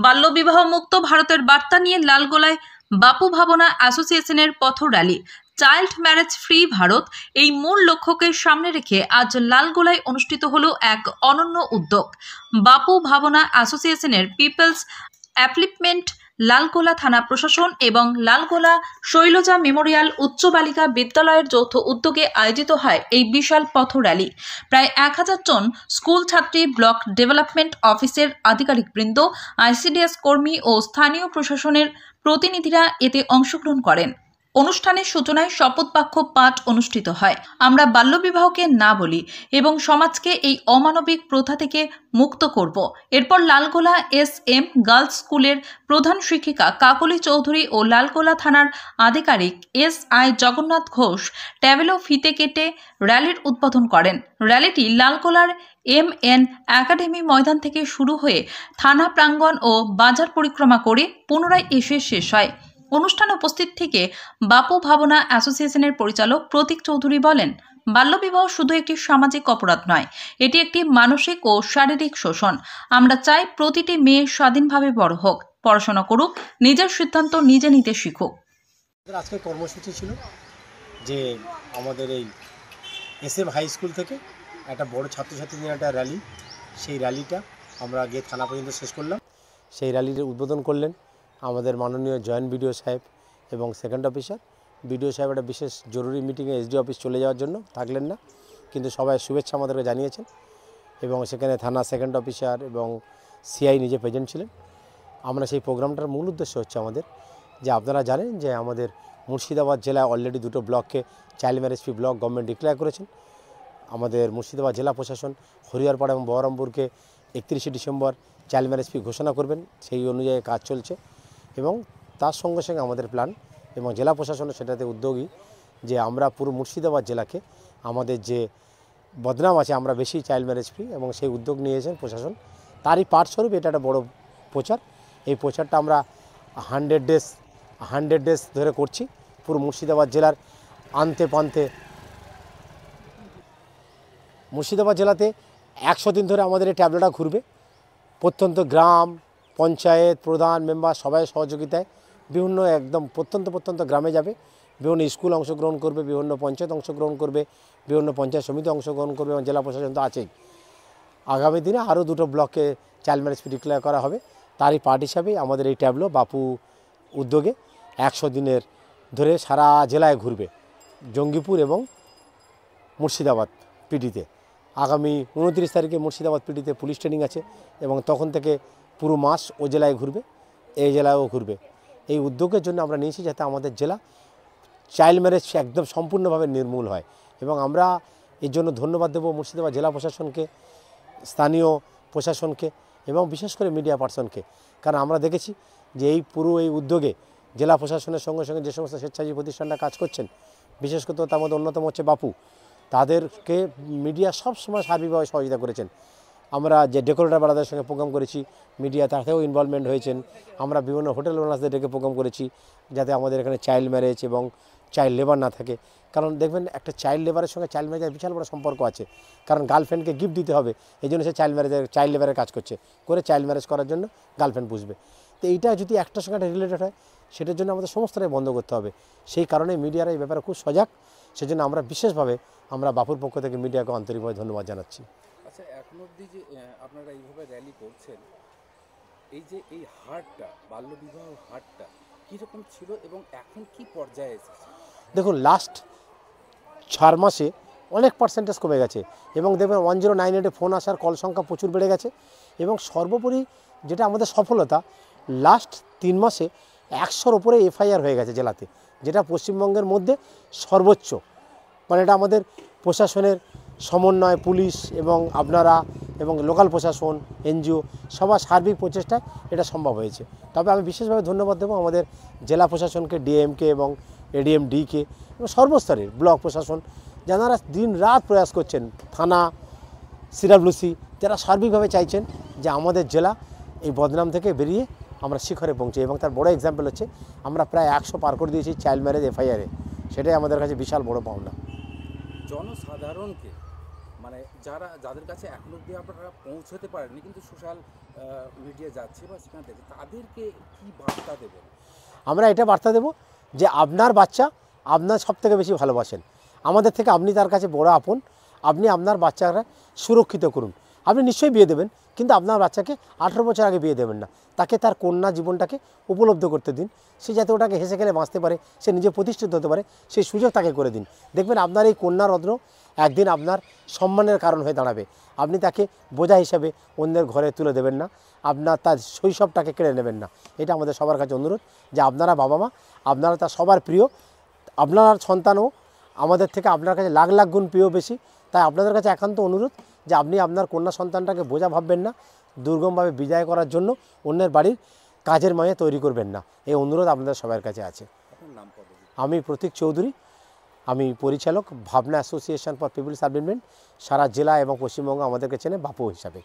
বাল্যবিবাহ মুক্ত ভারতের বার্তা নিয়ে লালগোলায় বাপু ভাবনা অ্যাসোসিয়েশনের পথ rally. Child marriage free Bharat এই মূল লক্ষ্যকে সামনে রেখে আজ লালগোলায় অনুষ্ঠিত হলো এক অনন্য উদ্যোগ। বাপু ভাবনা অ্যাসোসিয়েশনের পিপলস অ্যাপলিফমেন্ট, লালগোলা থানা প্রশাসন এবং লালগোলা শৈলজা মেমোরিয়াল উচ্চ বালিকা বিদ্যালয়ের যৌথ উদ্যোগে আয়োজিত হয় এই বিশাল পথ র্যালি। প্রায় 1000 জন স্কুল ছাত্রী, ব্লক ডেভেলপমেন্ট অফিসের আধিকারিকবৃন্দ, আইসিডিএস কর্মী ও স্থানীয় প্রশাসনের প্রতিনিধিরা এতে অংশগ্রহণ করেন। অনুষ্ঠানের সূচনায় শপথ বাক্য পাঠ অনুষ্ঠিত হয়। আমরা বাল্যবিবাহকে না বলি এবং সমাজকে এই অমানবিক প্রথা থেকে মুক্ত করব। এরপর লালগোলা SM গার্লস স্কুলের প্রধান শিক্ষিকা কাকলি চৌধুরী ও লালগোলা থানার আধিকারিক SI জগন্নাথ ঘোষ ট্যাবলো ফিতে কেটে র্যালির উদ্বোধন করেন। র্যালিটি লালগোলার MN একাডেমি ময়দান থেকে শুরু হয়ে থানা প্রাঙ্গণ ও বাজার পরিক্রমা করে পুনরায় এসে শেষ হয়। অনুষ্ঠানে উপস্থিত থেকে বাপু ভাবনা অ্যাসোসিয়েশনের পরিচালক প্রতীক চৌধুরী বলেন, বাল্যবিবাহ শুধু একটি সামাজিক অপরাধ নয়, এটি একটি মানসিক ও শারীরিক শোষণ। আমরা চাই প্রতিটি মেয়ে স্বাধীনভাবে বড় হোক, পড়াশোনা করুক, নিজের সিদ্ধান্ত নিজে নিতে শিখুক। আজকে কর্মসূচি ছিল যে আমাদের এই SM হাই স্কুল থেকে একটা বড় ছাত্রছাত্রীদের একটা র্যালি, সেই র্যালিটা আমরা গিয়ে থানা পর্যন্ত শেষ করলাম। সেই র্যালির উদ্বোধন করলেন আমাদের মাননীয় জয়েন্ট বিডিও সাহেব এবং সেকেন্ড অফিসার। বিডিও সাহেব একটা বিশেষ জরুরি মিটিংয়ে SD অফিস চলে যাওয়ার জন্য থাকলেন না, কিন্তু সবাই শুভেচ্ছা আমাদেরকে জানিয়েছেন এবং সেখানে থানা সেকেন্ড অফিসার এবং CI নিজে প্রেজেন্ট ছিলেন। আমরা সেই প্রোগ্রামটার মূল উদ্দেশ্য হচ্ছে আমাদের যে আপনারা জানেন যে আমাদের মুর্শিদাবাদ জেলায় অলরেডি 2টো ব্লককে child marriage free block government declare করেছেন। আমাদের মুর্শিদাবাদ জেলা প্রশাসন হরিহরপাড়া এবং বহরমপুরকে 31শে ডিসেম্বর চাইল্ড ম্যারেজ ফ্রি ঘোষণা করবেন, সেই অনুযায়ী কাজ চলছে এবং তার সঙ্গে সঙ্গে আমাদের প্ল্যান এবং জেলা প্রশাসনের সেটাতে উদ্যোগী যে আমরা পুরো মুর্শিদাবাদ জেলাকে আমাদের যে বদনাম আছে আমরা বেশি চাইল্ড ম্যারেজ ফ্রি, এবং সেই উদ্যোগ নিয়েছেন প্রশাসন। তারই পাঠস্বরূপ এটা একটা বড় প্রচার। এই প্রচারটা আমরা 100 ডেজ ধরে করছি পুরো মুর্শিদাবাদ জেলার আন্তে প্রান্তে। মুর্শিদাবাদ জেলাতে 100 দিন ধরে আমাদের এই ট্যাবলোটা ঘুরবে। প্রত্যন্ত গ্রাম পঞ্চায়েত প্রধান মেম্বার সবাই সহযোগিতায় বিভিন্ন একদম প্রত্যন্ত গ্রামে যাবে, বিভিন্ন স্কুল অংশগ্রহণ করবে, বিভিন্ন পঞ্চায়েত অংশগ্রহণ করবে, বিভিন্ন পঞ্চায়েত সমিতি অংশগ্রহণ করবে এবং জেলা প্রশাসন তো আছেই। আগামী দিনে আরও 2টো ব্লককে চাইল্ড ম্যারেজ ফ্রি ডিক্লেয়ার করা হবে। তারই পার্ট হিসাবেই আমাদের এই ট্যাবলো বাপু উদ্যোগে 100 দিনের ধরে সারা জেলায় ঘুরবে, জঙ্গিপুর এবং মুর্শিদাবাদ পিডিতে। আগামী 29 তারিখে মুর্শিদাবাদ পিডিতে পুলিশ ট্রেনিং আছে এবং তখন থেকে পুরো মাস ও জেলায় ঘুরবে, এই জেলায়ও ঘুরবে। এই উদ্যোগের জন্য আমরা নিয়েছি যাতে আমাদের জেলা চাইল্ড ম্যারেজ একদম সম্পূর্ণভাবে নির্মূল হয়, এবং আমরা এর জন্য ধন্যবাদ দেব মুর্শিদাবাদ জেলা প্রশাসনকে, স্থানীয় প্রশাসনকে এবং বিশেষ করে মিডিয়া পার্সনকে। কারণ আমরা দেখেছি যে এই পুরো এই উদ্যোগে জেলা প্রশাসনের সঙ্গে সঙ্গে যে সমস্ত স্বেচ্ছাসেবী প্রতিষ্ঠানরা কাজ করছেন, বিশেষ করে তার মধ্যে অন্যতম হচ্ছে বাপু, তাদেরকে মিডিয়া সবসময় সার্বিকভাবে সহযোগিতা করেছেন। আমরা যে ডেকোরেটর বালাদের সঙ্গে প্রোগ্রাম করেছি, মিডিয়া তাতেও ইনভলভমেন্ট হয়েছেন। আমরা বিভিন্ন হোটেল ওনার্সদের ডেকে প্রোগ্রাম করেছি যাতে আমাদের এখানে চাইল্ড ম্যারেজ এবং চাইল্ড লেবার না থাকে। কারণ দেখবেন একটা চাইল্ড লেবারের সঙ্গে চাইল্ড ম্যারেজের বিশাল বড় সম্পর্ক আছে, কারণ গার্লফ্রেন্ডকে গিফট দিতে হবে, এই জন্য সে চাইল্ড লেবারের কাজ করছে, করে চাইল্ড ম্যারেজ করার জন্য গার্লফ্রেন্ড বুঝবে। তো এইটা যদি একটার সঙ্গে একটা রিলেটেড হয়, সেটার জন্য আমাদের সমস্তটাই বন্ধ করতে হবে। সেই কারণে মিডিয়ারা এই ব্যাপারে খুব সজাগ, সেজন্য আমরা বিশেষভাবে আমরা বাপুর পক্ষ থেকে মিডিয়াকে আন্তরিকভাবে ধন্যবাদ জানাচ্ছি। আচ্ছা, এখন অবধি যে আপনারা এইভাবে র্যালি করছেন, এই যে এই হারটা, বাল্যবিবাহ হারটা কীরকম ছিল এবং এখন কি পর্যায়ে এসেছে? দেখুন, লাস্ট 4 মাসে অনেক পার্সেন্টেজ কমে গেছে এবং দেখবেন 1098-এ ফোন আসার কল সংখ্যা প্রচুর বেড়ে গেছে, এবং সর্বোপরি যেটা আমাদের সফলতা, লাস্ট 3 মাসে 100-র উপরে FIR হয়ে গেছে জেলাতে, যেটা পশ্চিমবঙ্গের মধ্যে সর্বোচ্চ। মানে এটা আমাদের প্রশাসনের সমন্বয়, পুলিশ এবং আপনারা এবং লোকাল প্রশাসন, NGO সবার সার্বিক প্রচেষ্টায় এটা সম্ভব হয়েছে। তবে আমি বিশেষভাবে ধন্যবাদ দেবো আমাদের জেলা প্রশাসনকে, DMকে এবং ADM-Dকে এবং সর্বস্তরের ব্লক প্রশাসন, যারা দিন রাত প্রয়াস করছেন, থানা, CWC, যারা সার্বিকভাবে চাইছেন যে আমাদের জেলা এই বদনাম থেকে বেরিয়ে আমরা শিখরে পৌঁছে। এবং তার বড় এক্সাম্পল হচ্ছে আমরা প্রায় 100 পার করে দিয়েছি চাইল্ড ম্যারেজ FIR-এ, সেটাই আমাদের কাছে বিশাল বড় পাওনা। জনসাধারণকে মানে যাদের কাছে এখন অব্দি আপনারা পৌঁছতে পারেননি কিন্তু সোশ্যাল মিডিয়া যাচ্ছে বা সেখানে দেখে, তাদেরকে কি বার্তা দেবেন? আমরা এটা বার্তা দেব যে আপনার বাচ্চা আপনার সব থেকে বেশি ভালোবাসেন, আমাদের থেকে আপনি তার কাছে বড় আপন। আপনি আপনার বাচ্চারা সুরক্ষিত করুন। আপনি নিশ্চয়ই বিয়ে দেবেন, কিন্তু আপনার বাচ্চাকে 18 বছর আগে বিয়ে দেবেন না। তাকে তার কন্যা জীবনটাকে উপলব্ধ করতে দিন। সে যাতে ওটাকে হেসে খেলে বাঁচতে পারে, সে নিজে প্রতিষ্ঠিত হতে পারে, সেই সুযোগ তাকে করে দিন। দেখবেন আপনার এই কন্যা রত্ন একদিন আপনার সম্মানের কারণ হয়ে দাঁড়াবে। আপনি তাকে বোঝা হিসাবে অন্যের ঘরে তুলে দেবেন না, আপনার তার শৈশবটাকে কেড়ে নেবেন না। এটা আমাদের সবার কাছে অনুরোধ যে আপনারা বাবা মা, আপনারা তার সবার প্রিয়। আপনার সন্তানও আমাদের থেকে আপনার কাছে লাখ লাখ গুণ প্রিয় বেশি। তাই আপনাদের কাছে একান্ত অনুরোধ যে আপনি আপনার কন্যা সন্তানটাকে বোঝা ভাববেন না, দুর্গমভাবে বিদায় করার জন্য অন্যের বাড়ির কাজের মায়ে তৈরি করবেন না। এই অনুরোধ আপনাদের সবার কাছে আছে। আপনার নাম পদবী? আমি প্রতীক চৌধুরী, আমি পরিচালক, ভাবনা অ্যাসোসিয়েশন ফর পিপল সার্ভিসমেন্ট। সারা জেলা এবং পশ্চিমবঙ্গ আমাদেরকে চেনে বাপু হিসাবে।